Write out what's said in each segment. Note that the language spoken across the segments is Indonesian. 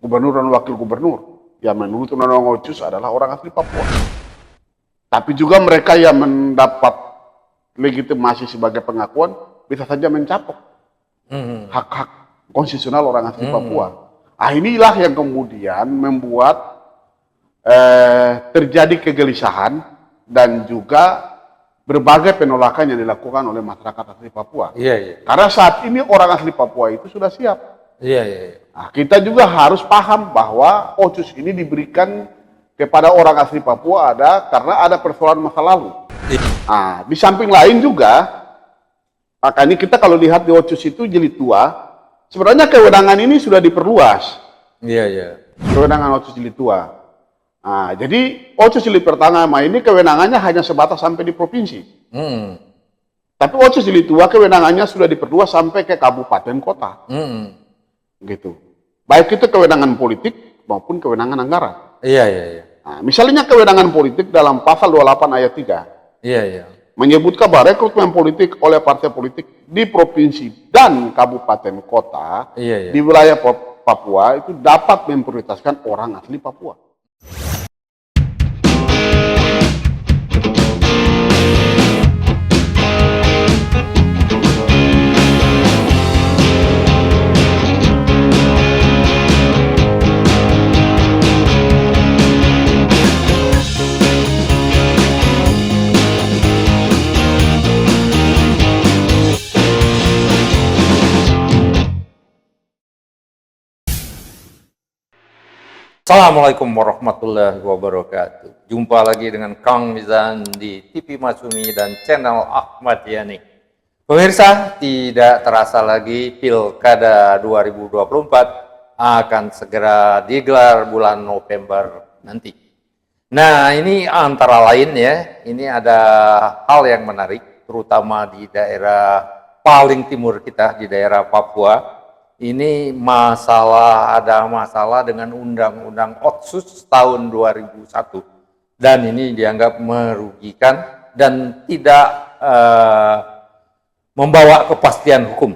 gubernur dan wakil gubernur yang menurut Undang-Undang Otsus adalah orang asli Papua. Tapi juga mereka yang mendapat legitimasi sebagai pengakuan bisa saja mencapok hak-hak konstitusional orang asli Papua. Ah, inilah yang kemudian membuat terjadi kegelisahan dan juga berbagai penolakan yang dilakukan oleh masyarakat asli Papua. Karena saat ini orang asli Papua itu sudah siap. Nah, kita juga harus paham bahwa Otsus ini diberikan kepada orang asli Papua karena ada persoalan masa lalu. Nah, di samping lain juga, makanya kita kalau lihat di Otsus itu jilid 2, sebenarnya kewenangan ini sudah diperluas. Kewenangan Otsus jilid 2. Nah, jadi Otsus jilid pertama ini kewenangannya hanya sebatas sampai di provinsi. Tapi Otsus jilid 2 kewenangannya sudah diperluas sampai ke kabupaten kota. Gitu. Baik itu kewenangan politik maupun kewenangan anggaran. Nah, misalnya kewenangan politik dalam pasal 28 ayat 3. Menyebutkan bahwa rekrutmen politik oleh partai politik di provinsi dan kabupaten kota di wilayah Papua itu dapat memprioritaskan orang asli Papua. Assalamualaikum warahmatullahi wabarakatuh. Jumpa lagi dengan Kang Mizan di TV Matsumi dan channel Ahmad Yani. Pemirsa, tidak terasa lagi Pilkada 2024 akan segera digelar bulan November nanti. Nah, ini antara lain ya, ini ada hal yang menarik, terutama di daerah paling timur kita, di daerah Papua. Ini ada masalah dengan Undang-Undang Otsus tahun 2001 dan ini dianggap merugikan dan tidak membawa kepastian hukum.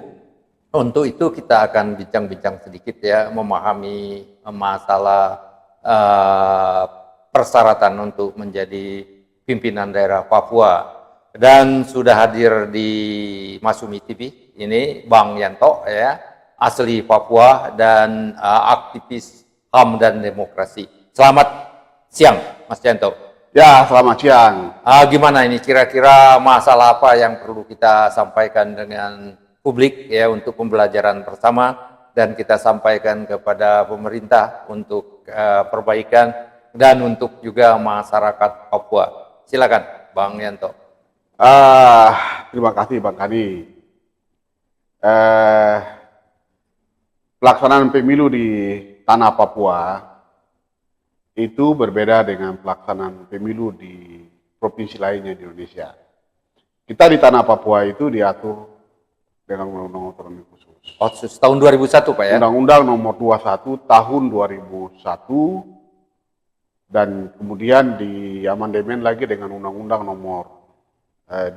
Untuk itu kita akan bincang-bincang sedikit ya, memahami masalah persyaratan untuk menjadi pimpinan daerah Papua. Dan sudah hadir di Matsumi TV ini Bang Yanto ya, asli Papua dan aktivis HAM dan demokrasi. Selamat siang, Mas Yanto. Ya, selamat siang. Gimana ini kira-kira masalah apa yang perlu kita sampaikan dengan publik ya untuk pembelajaran bersama dan kita sampaikan kepada pemerintah untuk perbaikan dan untuk juga masyarakat Papua. Silakan, Bang Yanto. Terima kasih, Bang Kani. Pelaksanaan pemilu di tanah Papua itu berbeda dengan pelaksanaan pemilu di provinsi lainnya di Indonesia. Kita di tanah Papua itu diatur dengan Undang-Undang Otonomi Khusus. Otsus tahun 2001 Pak ya? Undang-Undang nomor 21 tahun 2001 dan kemudian diamandemen lagi dengan Undang-Undang nomor 2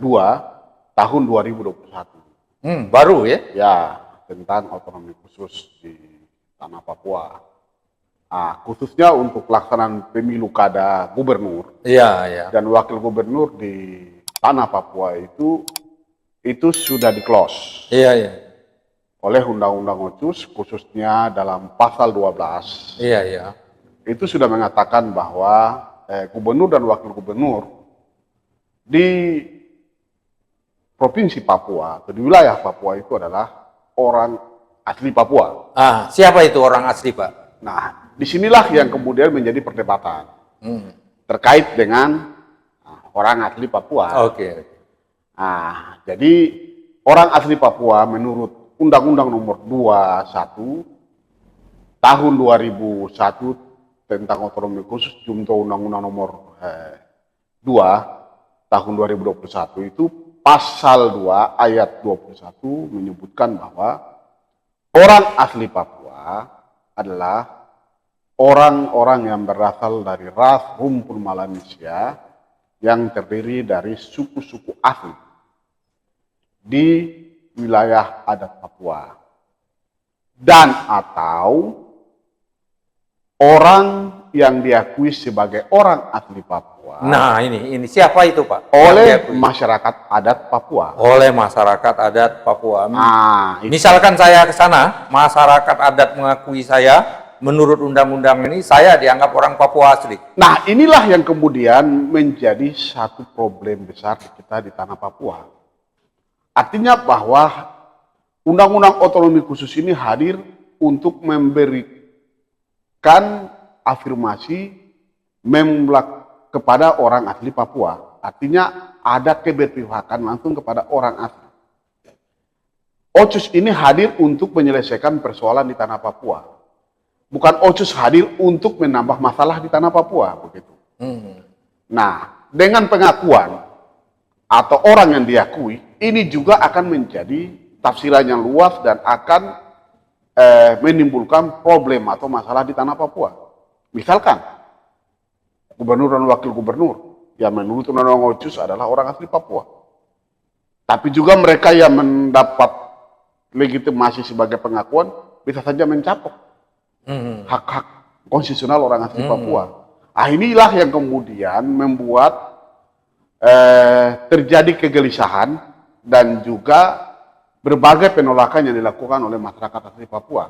tahun 2021. Baru ya? Ya, tentang otonomi khusus di tanah Papua. Khususnya untuk pelaksanaan pemilu kada gubernur dan wakil gubernur di tanah Papua itu sudah di-close oleh Undang-Undang Otsus, khususnya dalam pasal 12. Itu sudah mengatakan bahwa gubernur dan wakil gubernur di provinsi Papua atau di wilayah Papua itu adalah orang asli Papua. Siapa itu orang asli, Pak? Nah, disinilah yang kemudian menjadi perdebatan terkait dengan orang asli Papua. Jadi orang asli Papua menurut Undang-Undang nomor 21 tahun 2001 tentang otonomi khusus junto Undang-Undang nomor 2 tahun 2021 itu pasal 2 ayat 21 menyebutkan bahwa orang asli Papua adalah orang-orang yang berasal dari ras rumpun Melanesia yang terdiri dari suku-suku asli di wilayah adat Papua dan atau orang yang diakui sebagai orang asli Papua. Nah, ini siapa itu, Pak? Oleh masyarakat adat Papua. Oleh masyarakat adat Papua. Nah, misalkan saya ke sana, masyarakat adat mengakui saya, menurut undang-undang ini saya dianggap orang Papua asli. Nah, inilah yang kemudian menjadi satu problem besar kita di tanah Papua. Artinya bahwa Undang-Undang Otonomi Khusus ini hadir untuk memberikan afirmasi kepada orang asli Papua. Artinya ada keberpihakan langsung kepada orang asli. OCUS ini hadir untuk menyelesaikan persoalan di tanah Papua. Bukan OCUS hadir untuk menambah masalah di tanah Papua, begitu. Nah, dengan pengakuan atau orang yang diakui, ini juga akan menjadi tafsiran yang luas dan akan menimbulkan problem atau masalah di tanah Papua. Misalkan, gubernur dan wakil gubernur yang menurut Undang-Undang OCUS adalah orang asli Papua. Tapi juga mereka yang mendapat legitimasi sebagai pengakuan bisa saja mencapok hak-hak konstitusional orang asli Papua. Inilah yang kemudian membuat terjadi kegelisahan dan juga berbagai penolakan yang dilakukan oleh masyarakat asli Papua.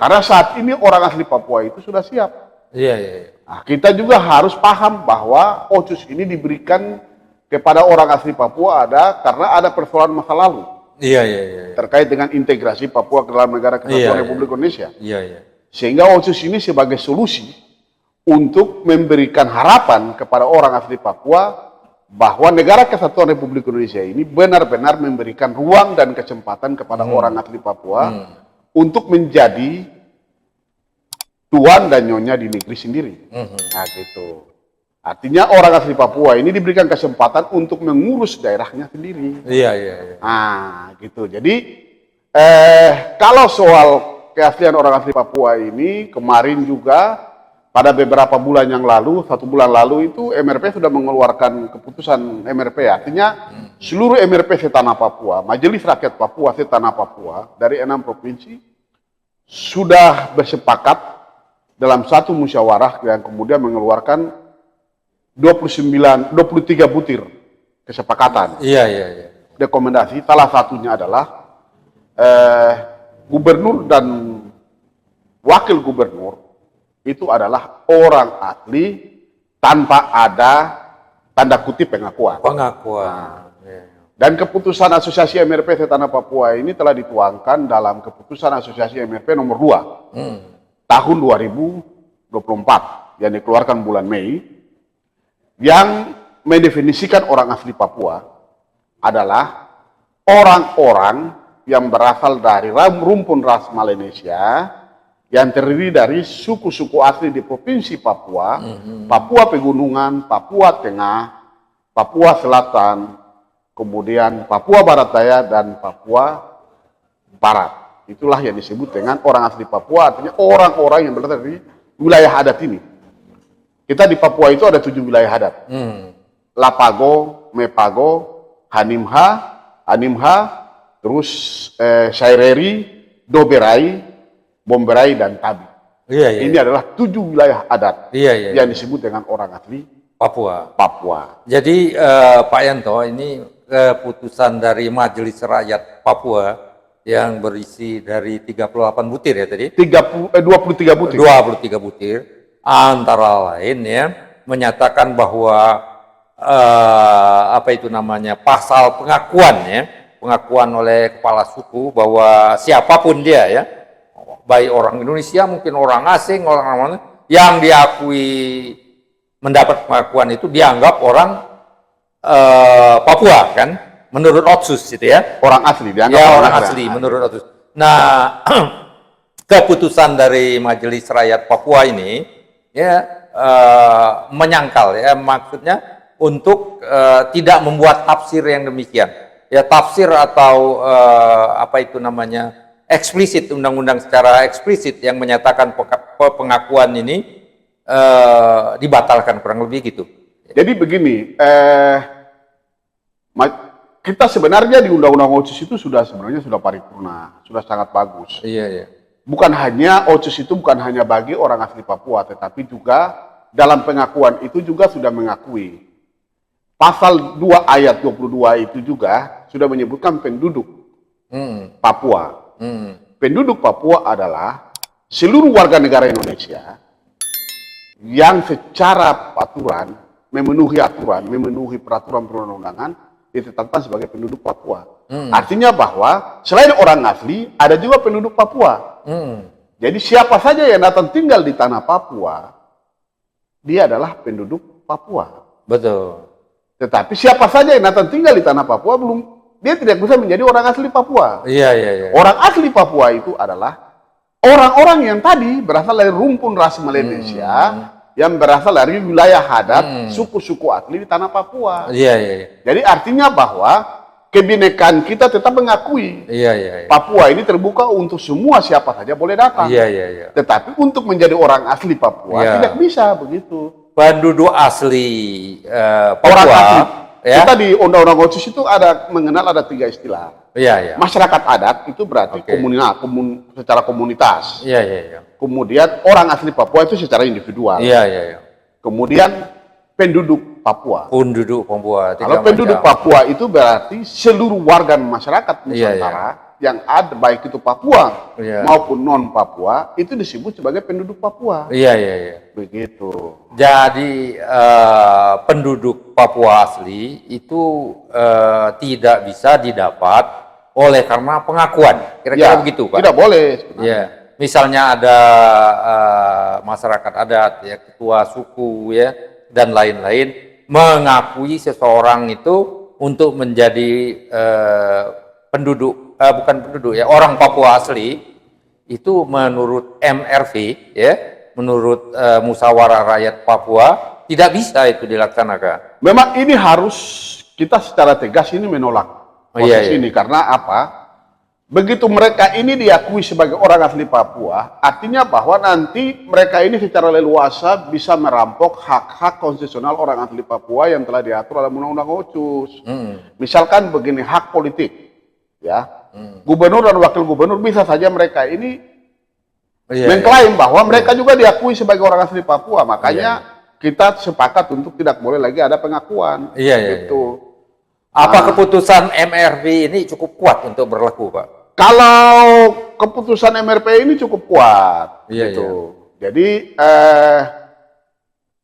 Karena saat ini orang asli Papua itu sudah siap. Nah, kita juga harus paham bahwa OCUS ini diberikan kepada orang asli Papua karena ada persoalan masa lalu. Terkait dengan integrasi Papua ke dalam negara kesatuan Republik Indonesia. Sehingga OCUS ini sebagai solusi untuk memberikan harapan kepada orang asli Papua bahwa negara kesatuan Republik Indonesia ini benar-benar memberikan ruang dan kesempatan kepada orang asli Papua untuk menjadi tuan dan nyonya di negeri sendiri. Nah, gitu. Artinya orang asli Papua ini diberikan kesempatan untuk mengurus daerahnya sendiri. Nah, gitu. Jadi kalau soal keaslian orang asli Papua ini, kemarin juga pada beberapa bulan yang lalu, 1 bulan lalu itu MRP sudah mengeluarkan keputusan MRP. Artinya seluruh MRP setanah Papua, Majelis Rakyat Papua setanah Papua dari 6 provinsi sudah bersepakat dalam satu musyawarah yang kemudian mengeluarkan 23 butir kesepakatan. Rekomendasi salah satunya adalah gubernur dan wakil gubernur itu adalah orang asli tanpa ada tanda kutip pengakuan. Dan keputusan Asosiasi MRP Setanah Papua ini telah dituangkan dalam keputusan Asosiasi MRP nomor 2 tahun 2024 yang dikeluarkan bulan Mei, yang mendefinisikan orang asli Papua adalah orang-orang yang berasal dari rumpun ras Melanesia yang terdiri dari suku-suku asli di Provinsi Papua, Papua Pegunungan, Papua Tengah, Papua Selatan, kemudian Papua Barat Daya, dan Papua Barat. Itulah yang disebut dengan orang asli Papua, artinya orang-orang yang berasal dari wilayah adat ini. Kita di Papua itu ada 7 wilayah adat. Lapago, Mepago, Animha, terus Saireri, Doberai, Bomberai, dan Tabi. Ini adalah 7 wilayah adat yang disebut dengan orang asli Papua. Jadi Pak Yanto, ini keputusan dari Majelis Rakyat Papua yang berisi dari 38 butir ya tadi? 23 butir. 23 butir. Antara lain ya, menyatakan bahwa pasal pengakuan ya, pengakuan oleh kepala suku bahwa siapapun dia ya, baik orang Indonesia, mungkin orang asing, orang mana yang diakui mendapat pengakuan itu dianggap orang Papua kan, menurut OCUS itu ya. Orang asli dianggap orang asli menurut OCUS. Nah, keputusan dari Majelis Rakyat Papua ini ya menyangkal ya, maksudnya untuk tidak membuat tafsir yang demikian. Ya, tafsir atau eksplisit, undang-undang secara eksplisit yang menyatakan pengakuan ini dibatalkan, kurang lebih gitu. Jadi begini, kita sebenarnya di Undang-Undang OCUS itu sebenarnya sudah paripurna, sudah sangat bagus. bukan hanya OCUS itu bukan hanya bagi orang asli Papua, tetapi juga dalam pengakuan itu juga sudah mengakui. Pasal 2 ayat 22 itu juga sudah menyebutkan penduduk Papua. Penduduk Papua adalah seluruh warga negara Indonesia yang secara aturan, memenuhi peraturan perundang-undangan ditetapkan sebagai penduduk Papua. Artinya bahwa selain orang asli, ada juga penduduk Papua. Jadi siapa saja yang datang tinggal di tanah Papua, dia adalah penduduk Papua. Betul. Tetapi siapa saja yang datang tinggal di tanah Papua, dia tidak bisa menjadi orang asli Papua. Iya. Orang asli Papua itu adalah orang-orang yang tadi berasal dari rumpun ras Malaysia, yang berasal dari wilayah adat suku-suku asli di tanah Papua. Iya. Jadi artinya bahwa kebinekaan kita tetap mengakui. Iya. Papua ini terbuka untuk semua, siapa saja boleh datang. Iya. Tetapi untuk menjadi orang asli Papua tidak bisa begitu. Penduduk asli Papua. Orang asli. Ya? Kita di Undang-Undang OCUS itu mengenal ada 3 istilah. Iya. Masyarakat adat itu berarti secara komunitas. Iya. Kemudian orang asli Papua itu secara individual. Iya. Kemudian penduduk Papua. Penduduk Papua. Kalau penduduk Papua itu berarti seluruh warga masyarakat Nusantara yang ada, baik itu Papua maupun non Papua, itu disebut sebagai penduduk Papua. Iya. Begitu. Jadi penduduk Papua asli itu tidak bisa didapat oleh karena pengakuan. Kira-kira begitu, Pak? Tidak boleh. Iya. Misalnya ada masyarakat adat, ya, ketua suku, ya, dan lain-lain mengakui seseorang itu untuk menjadi orang Papua asli, itu menurut MRV, ya, menurut Musyawarah Rakyat Papua, tidak bisa itu dilaksanakan. Memang ini harus kita secara tegas ini menolak posisi ini, karena apa? Begitu mereka ini diakui sebagai orang asli Papua, artinya bahwa nanti mereka ini secara leluasa bisa merampok hak-hak konstitusional orang asli Papua yang telah diatur dalam Undang-Undang OCUS. Misalkan begini, hak politik, ya, gubernur dan wakil gubernur bisa saja mereka ini mengklaim bahwa mereka juga diakui sebagai orang asli Papua, makanya kita sepakat untuk tidak boleh lagi ada pengakuan. Gitu. Apa keputusan MRV ini cukup kuat untuk berlaku, Pak? Kalau keputusan MRP ini cukup kuat, gitu. Jadi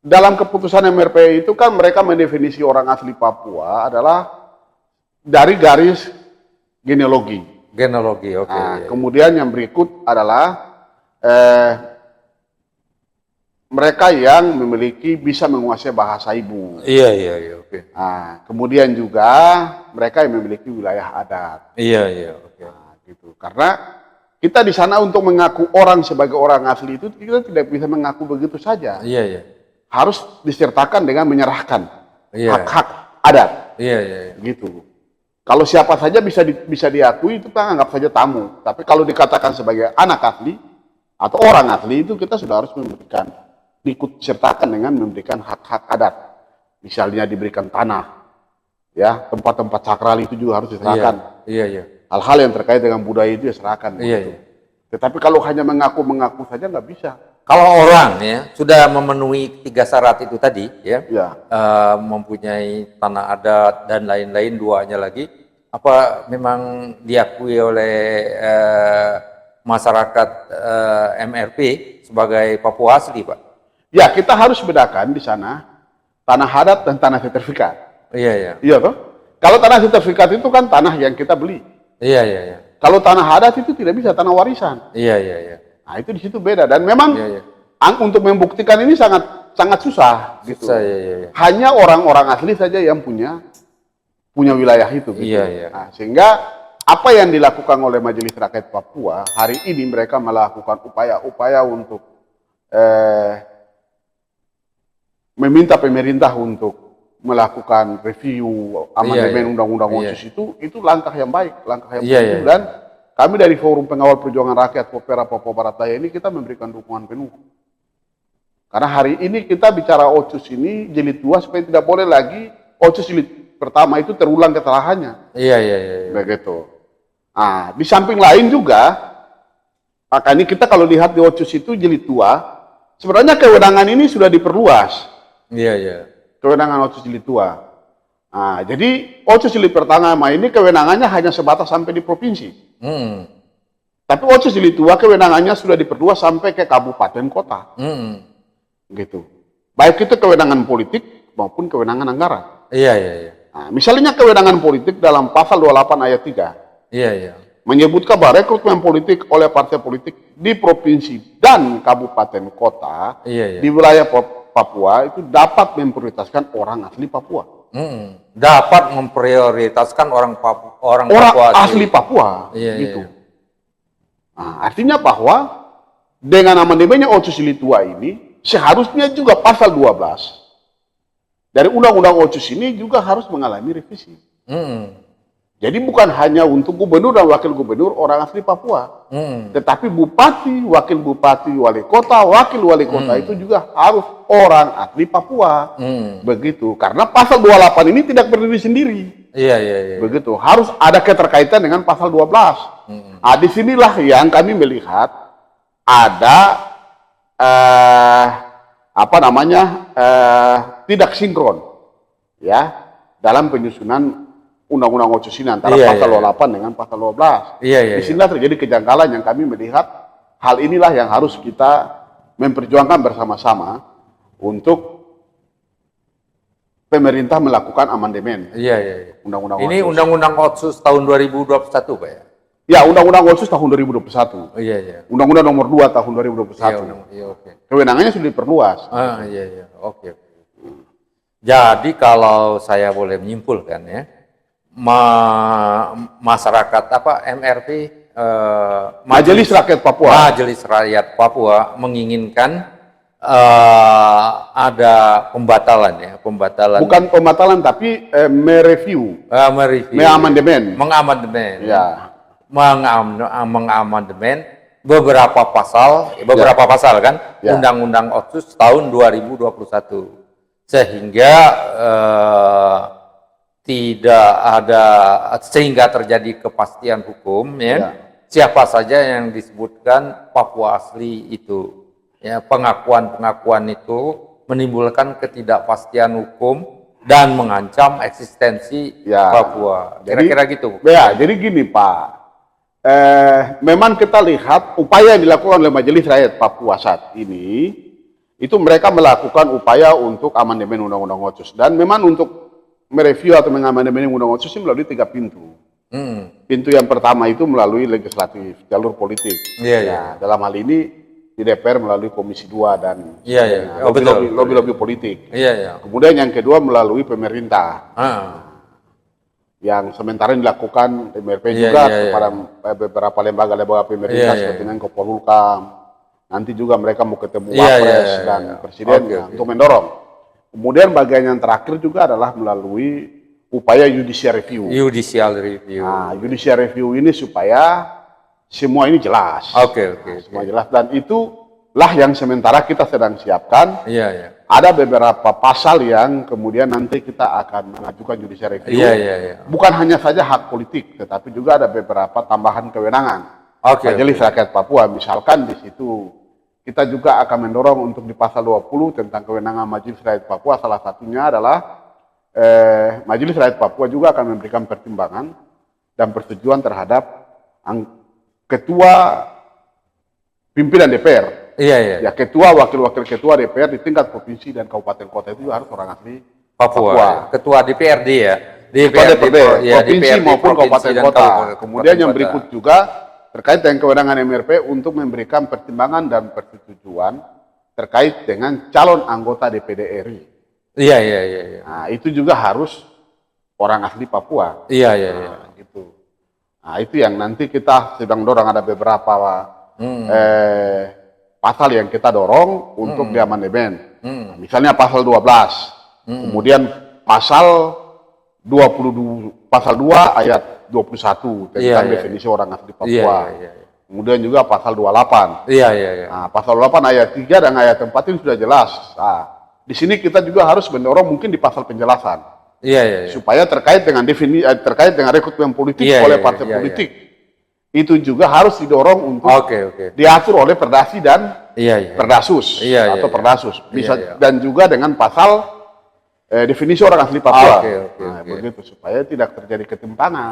dalam keputusan MRP itu kan mereka mendefinisi orang asli Papua adalah dari garis genealogi. Genealogi, oke. Kemudian yang berikut adalah mereka yang memiliki bisa menguasai bahasa ibu. Iya, oke. Kemudian juga mereka yang memiliki wilayah adat. Iya, oke. Gitu. Karena kita di sana untuk mengaku orang sebagai orang asli itu kita tidak bisa mengaku begitu saja. Iya. Harus disertakan dengan menyerahkan hak-hak adat. Iya. Gitu. Kalau siapa saja bisa diakui itu kan anggap saja tamu. Tapi kalau dikatakan sebagai anak asli atau orang asli itu kita sudah harus diikut sertakan dengan memberikan hak-hak adat. Misalnya diberikan tanah, ya, tempat-tempat sakral itu juga harus diserahkan. Iya. Hal-hal yang terkait dengan budaya itu ya serahkan. Iya. Tetapi kalau hanya mengaku saja nggak bisa. Kalau orang ya sudah memenuhi 3 syarat itu tadi, mempunyai tanah adat dan lain-lain, duanya lagi, apa memang diakui oleh masyarakat MRP sebagai Papua asli, Pak? Ya, kita harus bedakan di sana tanah adat dan tanah sertifikat. Iya. Iya toh? Kalau tanah sertifikat itu kan tanah yang kita beli. Iya. Kalau tanah adat itu tidak bisa, tanah warisan. Iya. Nah, itu di situ beda, dan memang untuk membuktikan ini sangat susah gitu. Iya. Hanya orang-orang asli saja yang punya wilayah itu gitu. Iya. Nah, sehingga apa yang dilakukan oleh Majelis Rakyat Papua hari ini, mereka melakukan upaya-upaya untuk meminta pemerintah untuk melakukan review amandemen Undang-Undang OCUS itu langkah yang baik, langkah yang positif. Dan kami dari Forum Pengawal Perjuangan Rakyat Popera Papua Barat Daya ini kita memberikan dukungan penuh. Karena hari ini kita bicara OCUS ini jilid 2 supaya tidak boleh lagi OCUS jilid pertama itu terulang kesalahannya. Iya. Begitu. Nah, di samping lain juga Maka ini kita kalau lihat di Otsus itu jilid 2, sebenarnya kewenangan ini sudah diperluas. Iya. Kewenangan Otsus jilid 2. Nah, jadi Otsus jilid pertama ini kewenangannya hanya sebatas sampai di provinsi. Tapi Otsus jilid 2 kewenangannya sudah diperluas sampai ke kabupaten kota. Gitu. Baik itu kewenangan politik maupun kewenangan anggaran. Iya. Nah, misalnya kewenangan politik dalam pasal 28 ayat 3. Iya. Menyebutkan bahwa rekrutmen politik oleh partai politik di provinsi dan kabupaten kota di wilayah Papua itu dapat memprioritaskan orang asli Papua. Dapat memprioritaskan orang Papua asli Papua. Gitu. Iya. Nah, artinya bahwa dengan amandemennya Otsus jilid 2 ini seharusnya juga pasal 12 dari Undang-Undang Otsus ini juga harus mengalami revisi. Jadi bukan hanya untuk gubernur dan wakil gubernur orang asli Papua, tetapi bupati, wakil bupati, wali kota, wakil wali kota itu juga harus orang asli Papua. Begitu, karena pasal 28 ini tidak berdiri sendiri. Iya. Begitu, harus ada keterkaitan dengan pasal 12. Disinilah yang kami melihat ada tidak sinkron ya dalam penyusunan Undang-Undang Otsus ini antara pasal 28 dengan pasal 12. Disinilah terjadi kejanggalan yang kami melihat hal inilah yang harus kita memperjuangkan bersama-sama untuk pemerintah melakukan amandemen. Undang-Undang Ini Otsus. Undang-Undang Otsus tahun 2021, Pak ya? Ya, Undang-Undang Otsus tahun 2021. Undang-Undang nomor 2 tahun 2021. Kewenangannya sudah diperluas. Oke. Jadi kalau saya boleh menyimpulkan ya, masyarakat MRP Majelis Rakyat Papua. Majelis Rakyat Papua menginginkan ada pembatalan. Bukan pembatalan tapi mereview. Mengamandemen. Ya. Mengamandemen beberapa pasal kan Undang-Undang Otsus tahun 2021 sehingga sehingga terjadi kepastian hukum siapa saja yang disebutkan Papua asli itu pengakuan itu menimbulkan ketidakpastian hukum dan mengancam eksistensi Papua. Kira-kira gitu. Ya, jadi gini Pak. Memang kita lihat upaya yang dilakukan oleh Majelis Rakyat Papua saat ini, itu mereka melakukan upaya untuk amandemen Undang-Undang Otsus. Dan memang untuk mereview atau mengamandemen Undang-Undang Otsus ini melalui 3 pintu. Pintu yang pertama itu melalui legislatif, jalur politik. Dalam hal ini di DPR melalui Komisi 2 dan lobby-lobby politik. Kemudian yang kedua melalui pemerintah. Yang sementara dilakukan MRP juga kepada beberapa lembaga-lembaga pemerintah seperti Menko Polhukam. Nanti juga mereka mau ketemu Wapres dan Presiden untuk mendorong. Kemudian bagian yang terakhir juga adalah melalui upaya judicial review. Nah, judicial review ini supaya semua ini jelas. Semua jelas dan itulah yang sementara kita sedang siapkan. Ada beberapa pasal yang kemudian nanti kita akan mengajukan judicial review. Bukan hanya saja hak politik, tetapi juga ada beberapa tambahan kewenangan. Majelis Rakyat Papua, misalkan di situ kita juga akan mendorong untuk di pasal 20 tentang kewenangan Majelis Rakyat Papua. Salah satunya adalah Majelis Rakyat Papua juga akan memberikan pertimbangan dan persetujuan terhadap ketua pimpinan DPR. Ya, ketua, wakil-wakil ketua DPR di tingkat provinsi dan kabupaten kota itu harus orang asli Papua. Ketua DPRD ya. Provinsi maupun kabupaten kota. Kemudian yang berikut juga terkait dengan kewenangan MRP untuk memberikan pertimbangan dan persetujuan terkait dengan calon anggota DPD RI. Nah, itu juga harus orang asli Papua. Gitu. Nah, itu yang nanti kita sedang dorong, ada beberapa pasal yang kita dorong untuk diamandemen. Misalnya pasal 12. Kemudian pasal 22 pasal 2 ayat 21 tentang definisi orang asli Papua. Kemudian juga pasal 28. Nah, pasal 28 ayat 3 dan ayat 4 ini sudah jelas. Nah, di sini kita juga harus mendorong mungkin di pasal penjelasan. Supaya terkait dengan terkait dengan rekrutmen politik oleh partai politik. itu juga harus didorong untuk diatur oleh Perdasi dan Perdasus atau Perdasus. Bisa dan juga dengan pasal definisi orang asli Papua. Begitu supaya tidak terjadi ketimpangan.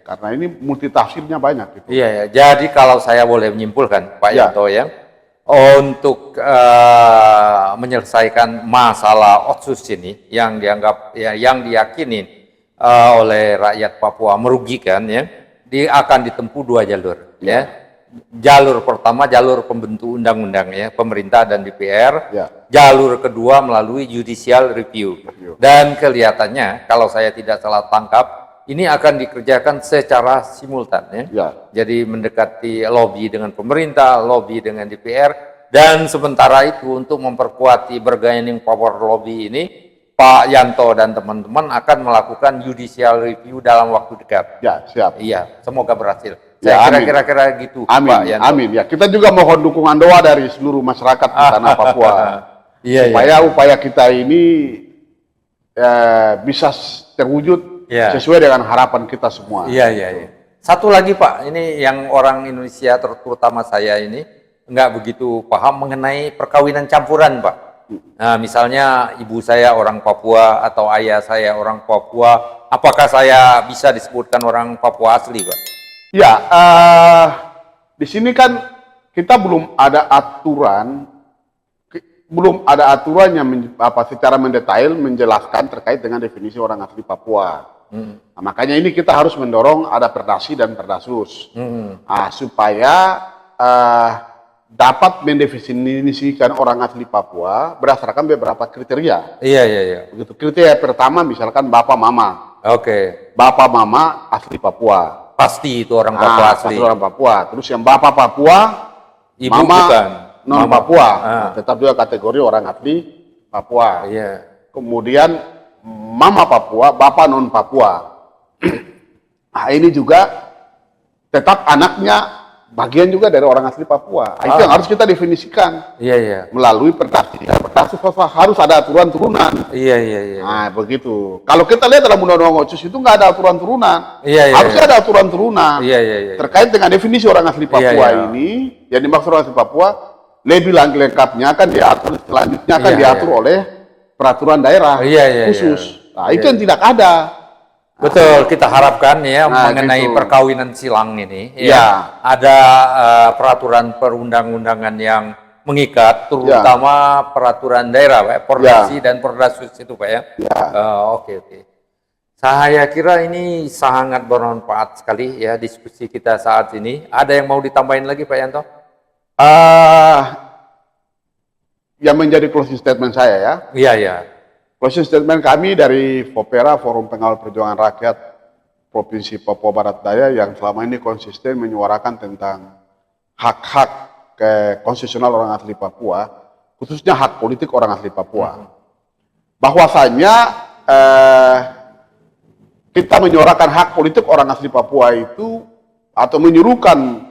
Karena ini multitafsirnya banyak. Gitu. Jadi kalau saya boleh menyimpulkan, Pak Yanto ya, untuk menyelesaikan masalah Otsus ini yang dianggap yang diyakini oleh rakyat Papua merugikan ya, akan ditempuh dua jalur ya. Jalur pertama jalur pembentuk undang-undang ya, pemerintah dan DPR. Jalur kedua melalui judicial review. Dan kelihatannya kalau saya tidak salah tangkap ini akan dikerjakan secara simultan ya. Jadi mendekati lobby dengan pemerintah, lobby dengan DPR, dan sementara itu untuk memperkuat bargaining power lobby ini, Pak Yanto dan teman-teman akan melakukan judicial review dalam waktu dekat. Siap. Semoga berhasil. Saya kira-kira gitu, Pak Yanto. Amin. Kita juga mohon dukungan doa dari seluruh masyarakat di tanah Papua. Supaya upaya kita ini bisa terwujud sesuai dengan harapan kita semua. Satu lagi Pak, ini yang orang Indonesia terutama saya ini nggak begitu paham mengenai perkawinan campuran Pak. Nah, misalnya ibu saya orang Papua atau ayah saya orang Papua, apakah saya bisa disebutkan orang Papua asli Pak? Di sini kan kita belum ada aturan yang secara mendetail menjelaskan terkait dengan definisi orang asli Papua. Nah, makanya ini kita harus mendorong ada Perdasi dan Perdasus supaya dapat mendefinisikan orang asli Papua berdasarkan beberapa kriteria. Begitu. Kriteria pertama misalkan Bapak Mama. Bapak Mama asli Papua. Pasti itu orang Papua asli. Pasti orang Papua. Terus yang Bapak Papua, Ibu Mama bukan non Papua. Tetap juga kategori orang asli Papua. Kemudian Mama Papua, Bapak non Papua. Nah, ini juga tetap anaknya bagian juga dari orang asli Papua. Itu yang harus kita definisikan. Melalui Perdasi. Perdasi harus ada aturan turunan. Nah, begitu. Kalau kita lihat dalam Undang-Undang Otsus itu nggak ada aturan turunan. Harusnya ada aturan turunan. Terkait dengan definisi orang asli Papua ini, yang dimaksud orang asli Papua, lebih lengkapnya akan diatur, selanjutnya akan diatur oleh peraturan daerah khusus. Nah, itu yang tidak ada. Betul, kita harapkan ya mengenai perkawinan silang ini ada peraturan perundang-undangan yang mengikat, terutama peraturan daerah, Pak, Perdasi dan Perdasus itu, Pak ya. Oke. Saya kira ini sangat bermanfaat sekali ya diskusi kita saat ini. Ada yang mau ditambahin lagi, Pak Yanto? Yang menjadi closing statement saya ya. Closing statement kami dari FOPERA, Forum Pengawal Perjuangan Rakyat Provinsi Papua Barat Daya, yang selama ini konsisten menyuarakan tentang hak-hak konstitusional orang asli Papua, khususnya hak politik orang asli Papua. Bahwasanya kita menyuarakan hak politik orang asli Papua itu, atau menyuruhkan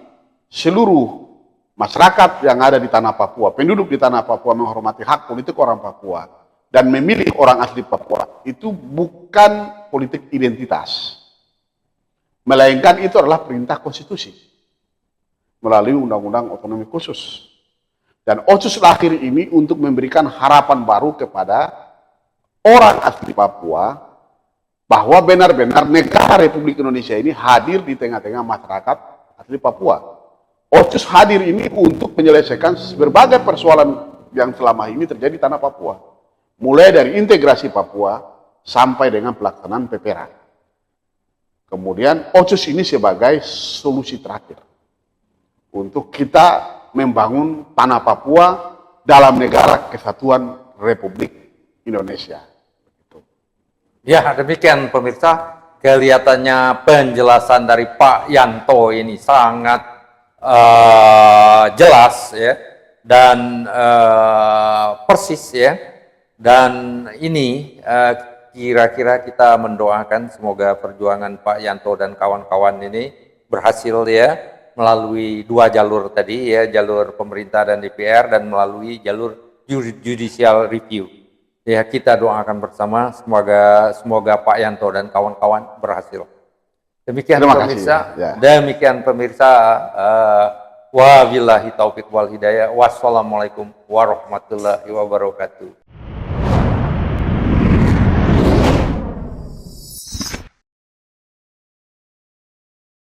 seluruh masyarakat yang ada di tanah Papua, penduduk di tanah Papua menghormati hak politik orang Papua dan memilih orang asli Papua, itu bukan politik identitas, melainkan itu adalah perintah konstitusi melalui Undang-Undang Otonomi Khusus. Dan Otsus lahir ini untuk memberikan harapan baru kepada orang asli Papua bahwa benar-benar negara Republik Indonesia ini hadir di tengah-tengah masyarakat asli Papua. Otsus hadir ini untuk menyelesaikan berbagai persoalan yang selama ini terjadi di tanah Papua. Mulai dari integrasi Papua sampai dengan pelaksanaan PPRA. Kemudian Otsus ini sebagai solusi terakhir untuk kita membangun tanah Papua dalam negara kesatuan Republik Indonesia. Ya, demikian pemirsa, kelihatannya penjelasan dari Pak Yanto ini sangat jelas ya, dan persis ya. Dan ini kira-kira kita mendoakan semoga perjuangan Pak Yanto dan kawan-kawan ini berhasil ya, melalui dua jalur tadi ya, jalur pemerintah dan DPR dan melalui jalur judicial review. Ya, kita doakan bersama semoga Pak Yanto dan kawan-kawan berhasil. Demikian Terima pemirsa, kasih, ya. demikian pemirsa. Wabillahi taufiq wal hidayah. Wassalamualaikum warahmatullahi wabarakatuh.